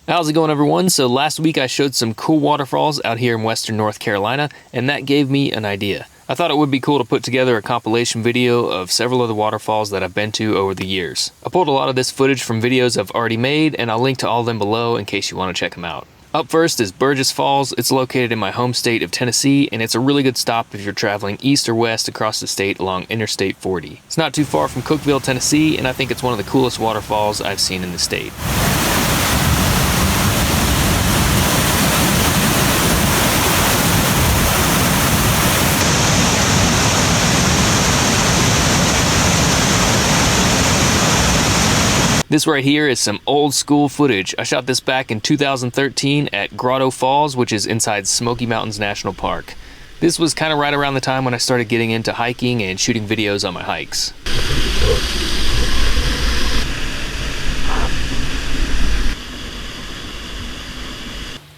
How's it going, everyone? So last week I showed some cool waterfalls out here in western North Carolina, and that gave me an idea. I thought it would be cool to put together a compilation video of several of the waterfalls that I've been to over the years. I pulled a lot of this footage from videos I've already made, and I'll link to all of them below in case you want to check them out. Up first is Burgess Falls. It's located in my home state of Tennessee, and it's a really good stop if you're traveling east or west across the state along Interstate 40. It's not too far from Cookeville, Tennessee, and I think it's one of the coolest waterfalls I've seen in the state. This right here is some old school footage. I shot this back in 2013 at Grotto Falls, which is inside Smoky Mountains National Park. This was kind of right around the time when I started getting into hiking and shooting videos on my hikes.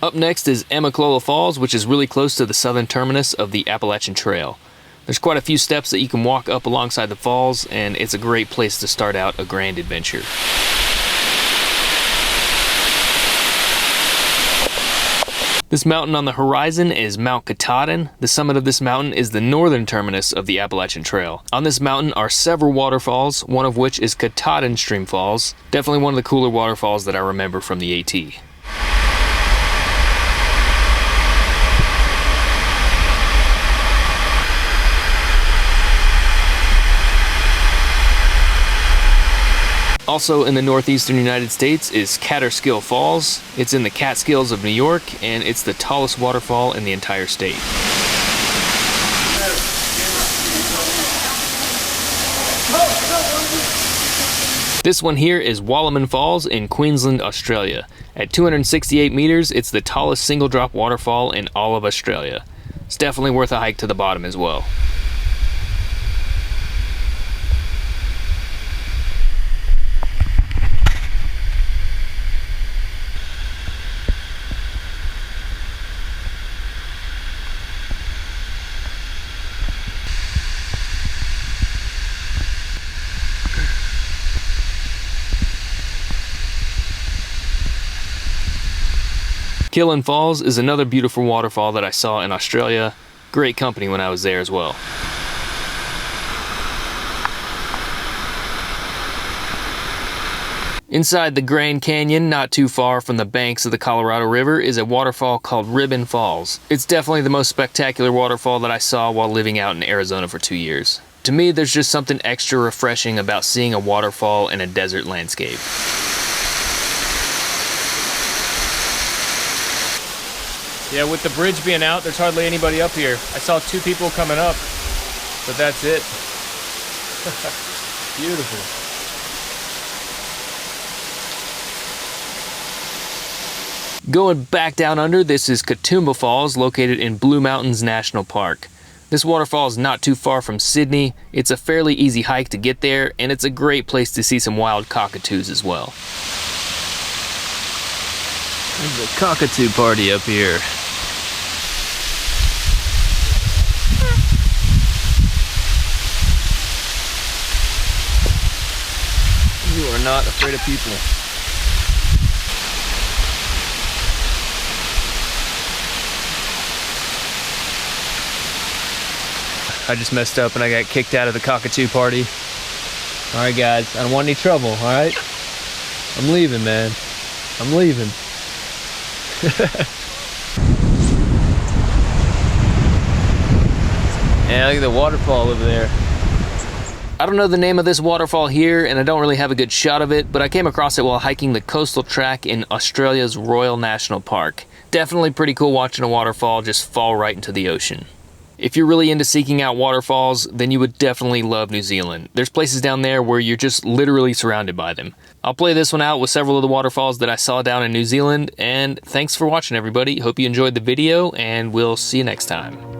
Up next is At.Amicalola Falls, which is really close to the southern terminus of the Appalachian Trail. There's quite a few steps that you can walk up alongside the falls, and it's a great place to start out a grand adventure. This mountain on the horizon is Mount Katahdin. The summit of this mountain is the northern terminus of the Appalachian Trail. On this mountain are several waterfalls, one of which is At.Katahdin Stream Falls. Definitely one of the cooler waterfalls that I remember from the AT. Also in the northeastern United States is Catskill Falls. It's in the Catskills of New York, and it's the tallest waterfall in the entire state. This one here is At.Wallaman Falls in Queensland, Australia. At 268 meters, it's the tallest single drop waterfall in all of Australia. It's definitely worth a hike to the bottom as well. At.Killen Falls is another beautiful waterfall that I saw in Australia. Great company when I was there as well. Inside the Grand Canyon, not too far from the banks of the Colorado River, is a waterfall called At.Ribbon Falls. It's definitely the most spectacular waterfall that I saw while living out in Arizona for 2 years. To me, there's just something extra refreshing about seeing a waterfall in a desert landscape. Yeah, with the bridge being out, there's hardly anybody up here. I saw 2 people coming up, but that's it. Beautiful. Going back down under, this is At.Katoomba Falls, located in Blue Mountains National Park. This waterfall is not too far from Sydney. It's a fairly easy hike to get there, and it's a great place to see some wild cockatoos as well. There's a cockatoo party up here. You are not afraid of people. I just messed up and I got kicked out of the cockatoo party. Alright guys, I don't want any trouble, alright? I'm leaving, man. I'm leaving. Yeah, look at the waterfall over there. I don't know the name of this waterfall here, and I don't really have a good shot of it, but I came across it while hiking the coastal track in Australia's Royal National Park. Definitely pretty cool watching a waterfall just fall right into the ocean. If you're really into seeking out waterfalls, then you would definitely love New Zealand. There's places down there where you're just literally surrounded by them. I'll play this one out with several of the waterfalls that I saw down in New Zealand, and thanks for watching, everybody. Hope you enjoyed the video, and we'll see you next time.